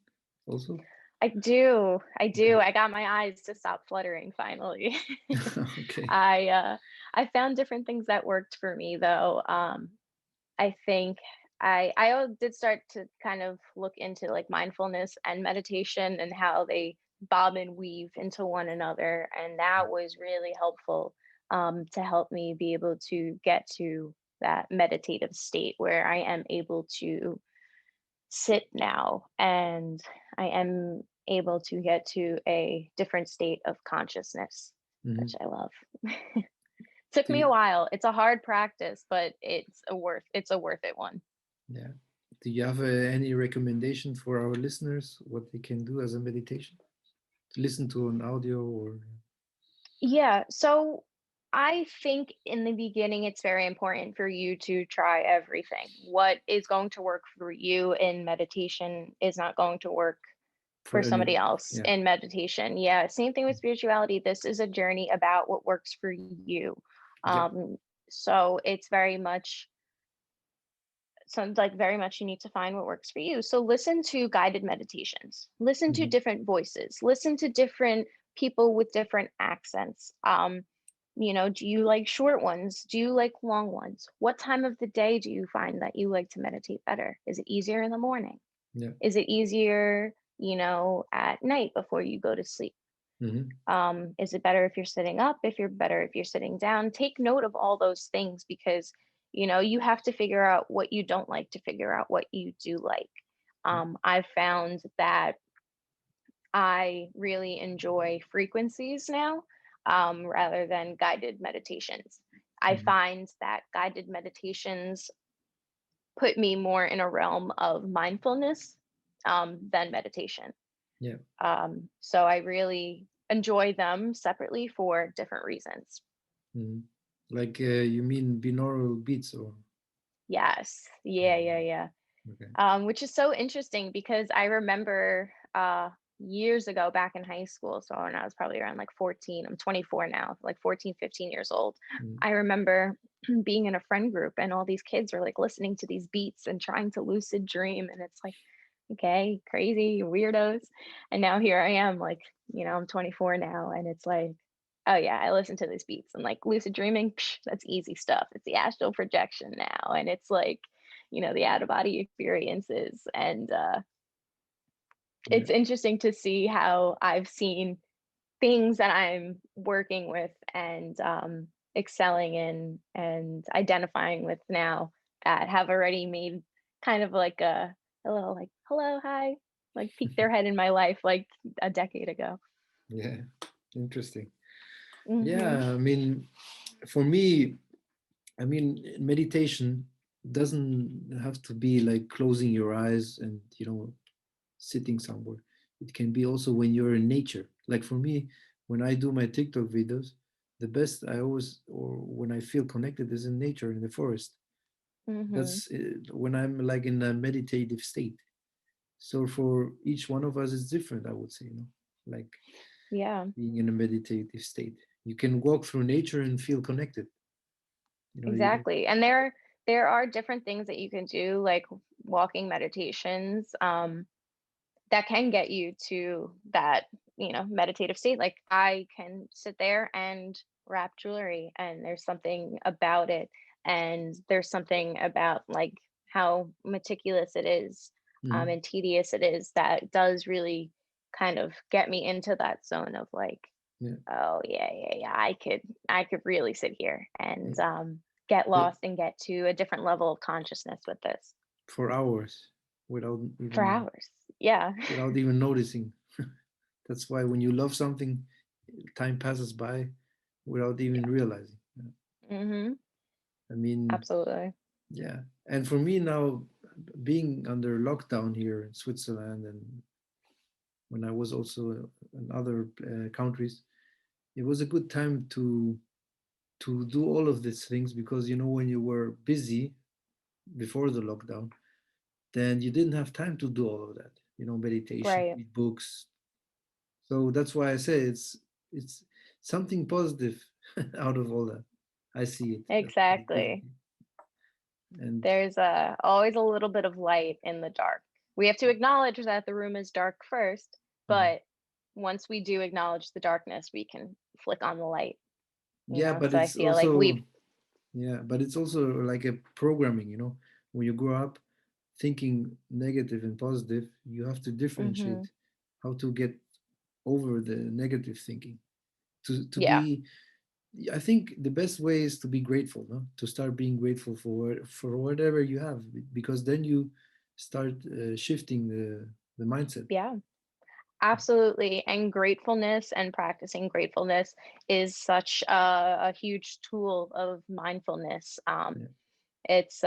also? I do. I Okay. do. I got my eyes to stop fluttering finally. Okay. I I found different things that worked for me though. I think did start to kind of look into like mindfulness and meditation and how they bob and weave into one another, and that was really helpful to help me be able to get to that meditative state where I am able to sit now and I am able to get to a different state of consciousness, which Hmm. I love. Took Do me a you, while. It's a hard practice, but it's a worth it one. yeah. Do you have any recommendation for our listeners what they can do as a meditation? To listen to an audio or Yeah, so I think in the beginning, it's very important for you to try everything. What is going to work for you in meditation is not going to work for for any? somebody else Yeah. in meditation. Yeah, same thing with spirituality. This is a journey about what works for you. Yeah. Um, so it's very much sounds like very much you need to find what works for you. So listen to guided meditations, listen to Hmm. different voices, listen to different people with different accents. Do you like short ones? Do you like long ones? What time of the day do you find that you like to meditate better? Is it easier in the morning? Yeah. Is it easier, at night before you go to sleep? Hmm. Is it better if you're sitting up, if you're better if you're sitting down? Take note of all those things because you have to figure out what you don't like to figure out what you do like. I've found that I really enjoy frequencies now, rather than guided meditations. I Hmm. find that guided meditations put me more in a realm of mindfulness, than meditation. Yeah. So I really enjoy them separately for different reasons. Hmm. Like you mean binaural beats or? Yes. Yeah, yeah, yeah. Okay. Which is so interesting because I remember years ago back in high school. So when I was probably around like 14, I'm 24 now, like 14, 15 years old. Mm. I remember being in a friend group and all these kids were like listening to these beats and trying to lucid dream. And it's like, okay, crazy weirdos. And now here I am, like, I'm 24 now, and it's like, oh yeah, I listen to these beats and like lucid dreaming, that's easy stuff. It's the astral projection now. And it's like, the out of body experiences. And Yeah. it's interesting to see how I've seen things that I'm working with and excelling in and identifying with now that have already made kind of like a little like, hello, hi, like peek their head in my life like a decade ago. Yeah. Interesting. Hmm. Yeah. I mean, for me, I mean, meditation doesn't have to be like closing your eyes and, sitting somewhere. It can be also when you're in nature. Like for me, when I do my TikTok videos, the best I always, or when I feel connected, is in nature, in the forest. Hmm. That's when I'm like in a meditative state. So for each one of us, it's different, I would say, like Yeah, being in a meditative state. You can walk through nature and feel connected. You, exactly. And there are different things that you can do, like walking meditations. That can get you to that, meditative state. Like I can sit there and wrap jewelry, and there's something about it. And there's something about like how meticulous it is, Mhm. and tedious it is that does really kind of get me into that zone of like, Yeah. oh yeah, I could really sit here and Yeah. get Yeah. lost and get to a different level of consciousness with this For hours for hours. Yeah. without even noticing. That's why when you love something, time passes by without even realizing. Yeah. Hmm. I mean, Absolutely. yeah. And for me now, being under lockdown here in Switzerland, and when I was also in other countries, it was a good time to do all of these things, because when you were busy before the lockdown, then you didn't have time to do all of that. Meditation, Right. read books. So that's why I say it's something positive out of all that. I see it as Exactly. positivity. And There's always a little bit of light in the dark. We have to acknowledge that the room is dark first, mhm. but once we do acknowledge the darkness, we can flick on the light, Yeah, but So I it's feel like we've, also like a programming. When you grow up thinking negative and positive, you have to hmm differentiate how to get over the negative thinking. To yeah, be, I think the best way is to be grateful, no? To start being grateful for whatever you have, because then you start shifting the mindset. yeah, absolutely. And gratefulness and practicing gratefulness is such a huge tool of mindfulness. Yeah, It's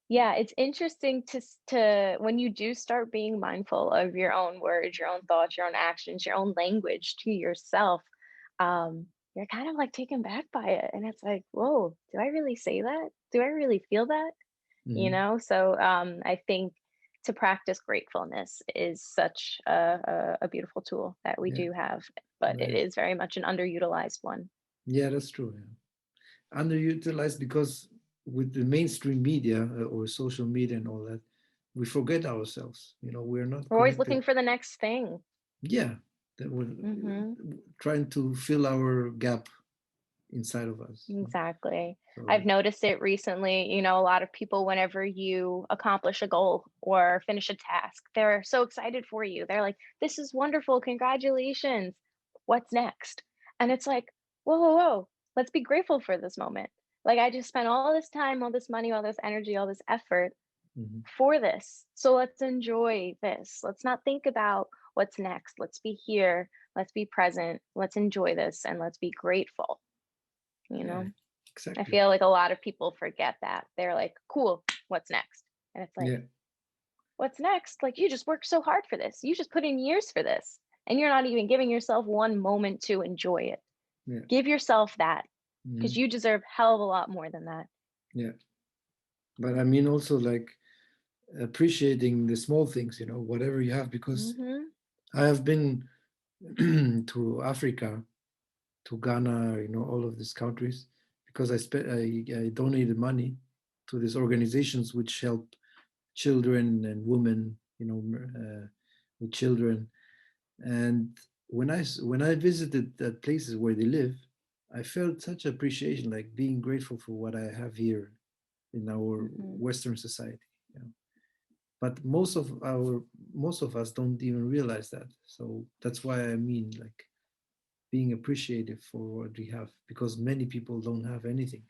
Yeah, it's interesting to when you do start being mindful of your own words, your own thoughts, your own actions, your own language to yourself. You're kind of like taken back by it, and it's like, whoa, do I really say that? Do I really feel that? hmm, So I think to practice gratefulness is such a beautiful tool that we yeah, do have, but it right. is very much an underutilized one. Yeah, that's true. Yeah. Underutilized because with the mainstream media or social media and all that, we forget ourselves. We're not We're always connected. looking for the next thing. Yeah, that we're Hmm. trying to fill our gap inside of us. Exactly. I've So noticed it recently. A lot of people, whenever you accomplish a goal or finish a task, they're so excited for you. They're like, this is wonderful. Congratulations. What's next? And it's like, whoa, whoa, whoa. Let's be grateful for this moment. Like, I just spent all this time, all this money, all this energy, all this effort mhm, for this. So let's enjoy this. Let's not think about what's next. Let's be here. Let's be present. Let's enjoy this and let's be grateful, you yeah, know? I exactly. feel like a lot of people forget that. They're like, cool, what's next? And it's like, Yeah, what's next? Like, you just worked so hard for this. You just put in years for this. And you're not even giving yourself one moment to enjoy it. yeah, Give yourself that because mhm, you deserve hell of a lot more than that. yeah. But I mean, also like appreciating the small things, whatever you have, because Hmm. I have been to Africa, to Ghana, all of these countries, because I donated money to these organizations which help children and women, with children. And when I visited the places where they live, I felt such appreciation, like being grateful for what I have here in our Hmm. Western society. You know? But most of us don't even realize that. So that's why I mean, like, being appreciative for what we have, because many people don't have anything.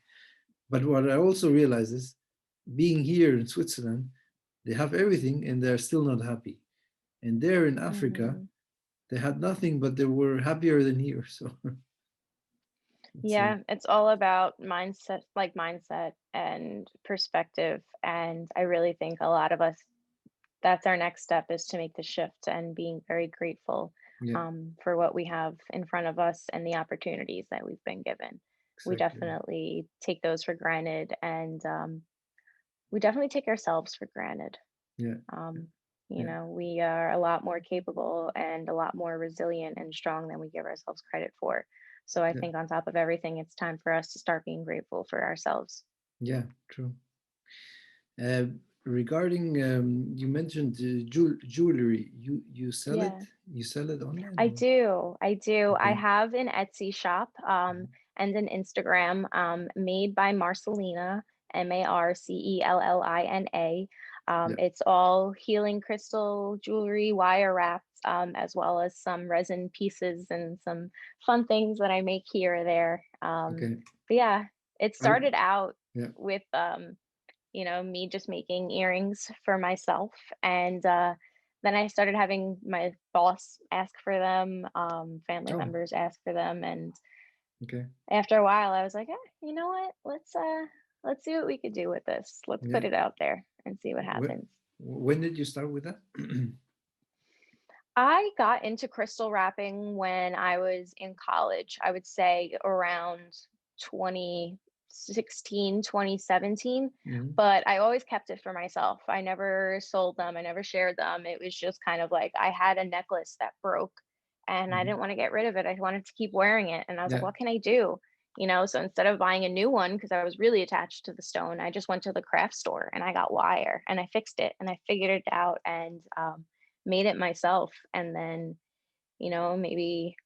But what I also realize is, being here in Switzerland, they have everything and they're still not happy. And there in Africa, Hmm. they had nothing, but they were happier than here. So it's Yeah, it's all about mindset, like mindset and perspective. And I really think a lot of us, that's our next step is to make the shift and being very grateful yeah, for what we have in front of us and the opportunities that we've been given. We exactly. definitely take those for granted, and we definitely take ourselves for granted. Yeah, Um, yeah, we are a lot more capable and a lot more resilient and strong than we give ourselves credit for. So I yeah, think on top of everything, it's time for us to start being grateful for ourselves. yeah, true. Uh, Regarding, you mentioned jewelry. You sell it? Yeah. You sell it online I or? do. I do. I Okay. have an Etsy shop and an Instagram made by Marcellina, Marcellina. Yeah. It's all healing crystal jewelry, wire wrapped, as well as some resin pieces and some fun things that I make here or there. Okay. But yeah, it I, started out yeah. with me just making earrings for myself. And then I started having my boss ask for them, family Oh, members ask for them. And okay. after a while, I was like, you know what? Let's see what we could do with this. Let's put Yeah. it out there and see what When, happens. when did you start with that? I got into crystal wrapping when I was in college. I would say around 2016, 2017. Mhm. But I always kept it for myself. I never sold them, I never shared them. It was just kind of like I had a necklace that broke and I Mhm. didn't want to get rid of it. I wanted to keep wearing it. And I was like, Yeah. what can I do? So instead of buying a new one, because I was really attached to the stone, I just went to the craft store and I got wire and I fixed it and I figured it out and made it myself. And then, maybe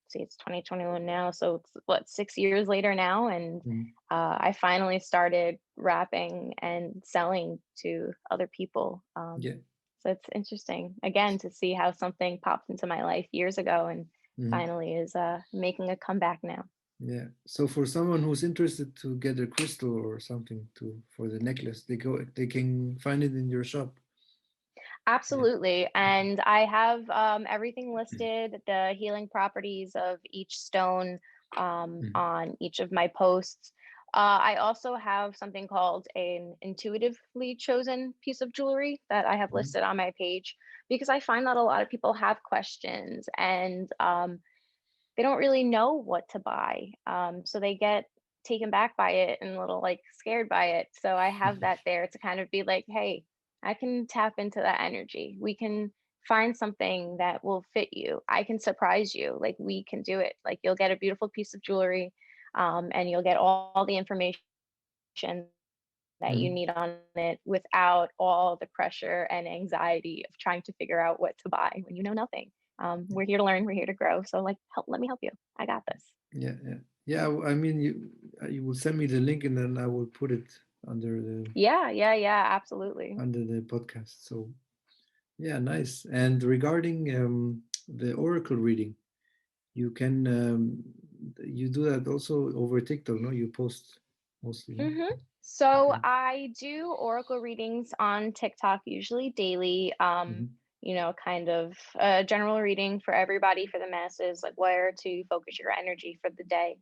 see, it's 2021 now. So it's what, 6 years later now. And Mhm. I finally started rapping and selling to other people. Yeah. So it's interesting again to see how something popped into my life years ago and Mhm. finally is making a comeback now. Yeah. So for someone who's interested to get a crystal or something for the necklace, they can find it in your shop. Yeah. Absolutely. Okay. And I have everything listed, the healing properties of each stone Mhm. on each of my posts. I also have something called an intuitively chosen piece of jewelry that I have Mhm. listed on my page because I find that a lot of people have questions and they don't really know what to buy. So they get taken back by it and a little like scared by it. So I have that there to kind of be like, hey, I can tap into that energy. We can find something that will fit you. I can surprise you. Like we can do it. Like you'll get a beautiful piece of jewelry, and you'll get all the information that you Mhm. need on it without all the pressure and anxiety of trying to figure out what to buy when you know nothing. We're here to learn, we're here to grow. So like let me help you. I got this. Yeah. Yeah. Yeah. I mean, you will send me the link and then I will put it under Yeah, absolutely. the podcast. So yeah, nice. And regarding the oracle reading, you can you do that also over TikTok, no? You post mostly, no? hmm So Okay. I do oracle readings on TikTok usually daily. Hmm. Kind of a general reading for everybody, for the masses, like where to focus your energy for the day.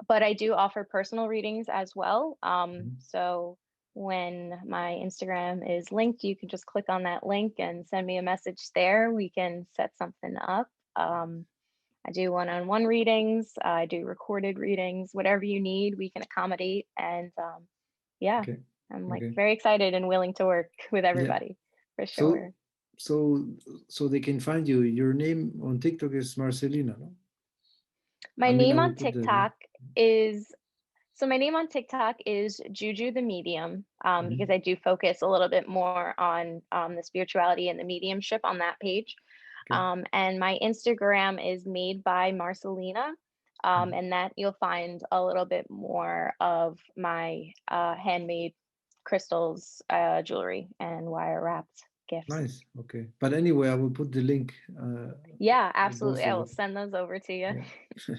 But I do offer personal readings as well. Hmm. So when my Instagram is linked, you can just click on that link and send me a message there. We can set something up. I do one-on-one readings. I do recorded readings. Whatever you need, we can accommodate. And yeah, Okay. I'm like Okay. very excited and willing to work with Yeah. everybody for So sure. so so they can find you. Your name on TikTok is Marcelina, no? My I mean, I name will on put the link. TikTok is So my name on TikTok is Juju the Medium, because Hmm. I do focus a little bit more on the spirituality and the mediumship on that page. Okay. And my Instagram is made by Marcellina, Mhm. and that you'll find a little bit more of my handmade crystals, jewelry, and wire wrapped gifts. Nice. Okay. But anyway, I will put the link, Yeah, both absolutely. I of will them. send those over to you. Yeah.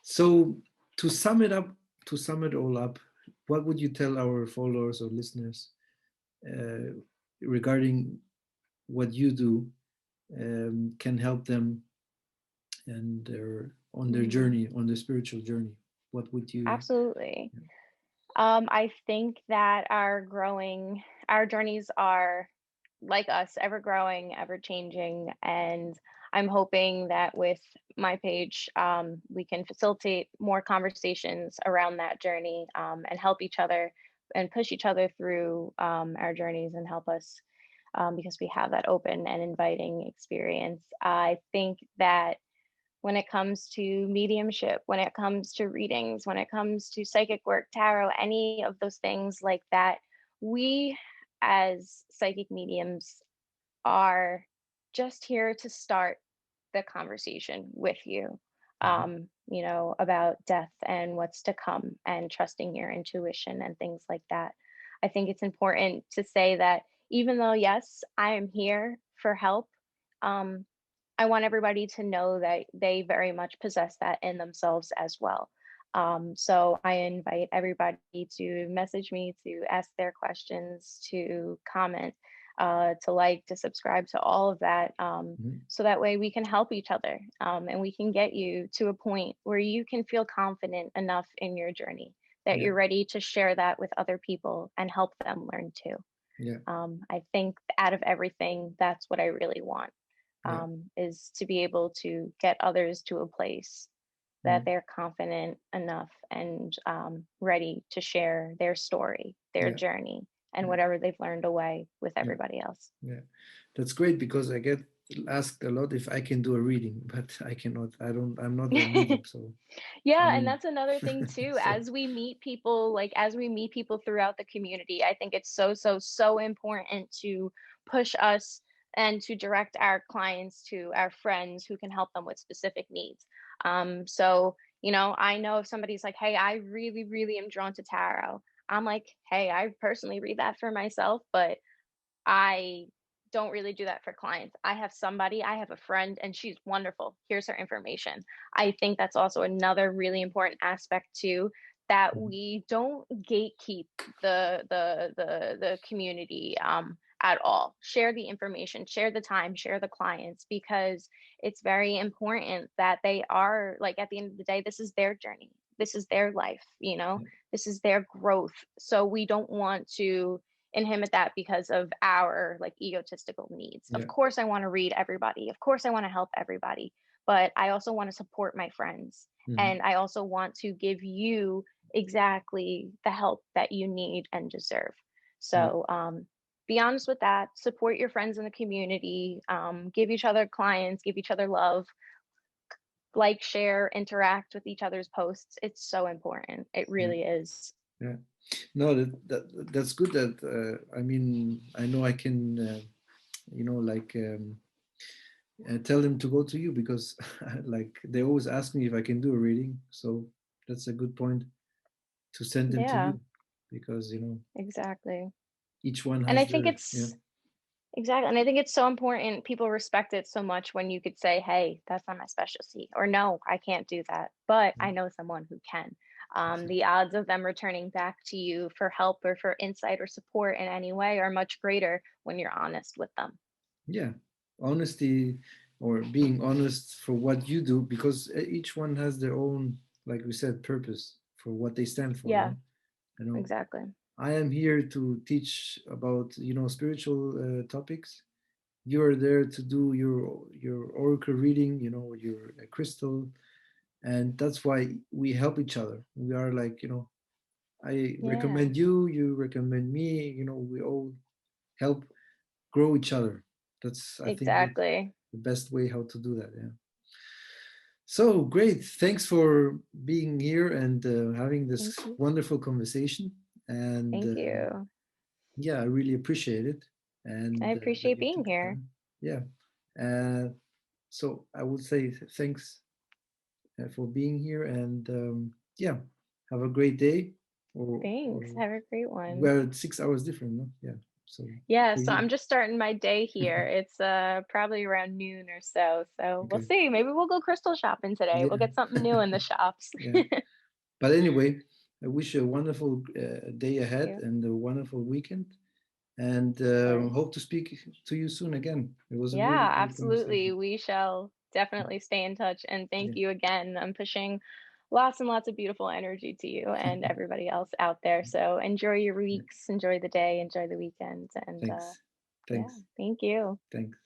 So to sum it up, to sum it all up, what would you tell our followers or listeners uh, regarding what you do can help them and their on their Mhm. journey, on their spiritual journey? What would you? Absolutely. I think that our journeys are like us, ever growing, ever changing. And I'm hoping that with my page, we can facilitate more conversations around that journey, and help each other and push each other through our journeys and help us, because we have that open and inviting experience. I think that when it comes to mediumship, when it comes to readings, when it comes to psychic work, tarot, any of those things like that, we as psychic mediums are just here to start the conversation with you, Mhm. about death and what's to come and trusting your intuition and things like that. I think it's important to say that even though, yes, I am here for help, um, I want everybody to know that they very much possess that in themselves as well. So I invite everybody to message me, to ask their questions, to comment, to like, to subscribe to all of that. Mhm. So that way we can help each other, and we can get you to a point where you can feel confident enough in your journey that Yeah, you're ready to share that with other people and help them learn too. yeah, I think out of everything, that's what I really want, yeah, is to be able to get others to a place that mm, they're confident enough and ready to share their story, their yeah, journey, and yeah, whatever they've learned away with yeah, everybody else. yeah. That's great because I get asked a lot if I can do a reading, but I cannot. I don't. I'm not a medium, so I Yeah, and mean, that's another thing too. so As we meet people throughout the community, I think it's so, so, so important to push us and to direct our clients to our friends who can help them with specific needs. So, I know if somebody's like, hey, I really, really am drawn to tarot. I'm like, hey, I personally read that for myself, but I don't really do that for clients. I have a friend, and she's wonderful. Here's her information. I think that's also another really important aspect too, that mhm, we don't gatekeep the community at all. Share the information, share the time, share the clients, because it's very important that they are, like, at the end of the day, this is their journey. This is their life, yeah, this is their growth. So we don't want to inhibit that because of our, like, egotistical needs. Of yeah, course I want to read everybody. Of course I want to help everybody, but I also want to support my friends, mhm, and I also want to give you exactly the help that you need and deserve. yeah, So be honest with that. Support your friends in the community. Give each other clients. Give each other love. Like, share, interact with each other's posts. It's so important. It yeah, really is. yeah. No, that's good. That I mean, I know I can, like tell them to go to you because, like, they always ask me if I can do a reading. So that's a good point to send them to Yeah, you because exactly. each one And I has think their yeah, it's Exactly, and I think it's so important. People respect it so much when you could say, "Hey, that's not my specialty," or "No, I can't do that, but yeah, I know someone who can." exactly. The odds of them returning back to you for help or for insight or support in any way are much greater when you're honest with them. Yeah, honesty or being honest for what you do because each one has their own, like we said, purpose for what they stand for. Yeah, Yeah, you know, exactly. I am here to teach about spiritual topics. You're there to do your oracle reading, your crystal, and that's why we help each other. We are like I Yeah, recommend you, you recommend me. We all help grow each other. That's I think that's exactly. the best way how to do that. Yeah. So great. Thanks for being here and having this Thank you. wonderful conversation. And Thank you. yeah, I really appreciate it. I And that appreciate you being took the here. time. Yeah. Uh, so I would say thanks for being here. And yeah, have a great day. Or Thanks. Have a great one. we're 6 hours different, no? Yeah. So Yeah, for so you. I'm just starting my day here. It's probably around noon or so. So we'll Okay. see. Maybe we'll go crystal shopping today. We'll Yeah. get something new in the shops. Yeah. But anyway, I wish you a wonderful day Thank ahead you. and a wonderful weekend. And Of course. hope to speak to you soon again. It was a really Yeah, great absolutely. conversation. We shall definitely stay in touch. And thank Yeah. you again. I'm pushing lots and lots of beautiful energy to you and everybody else out there. So enjoy your Yeah. weeks, enjoy the day, enjoy the weekend. And Thanks. yeah, Thanks. thank you. Thanks.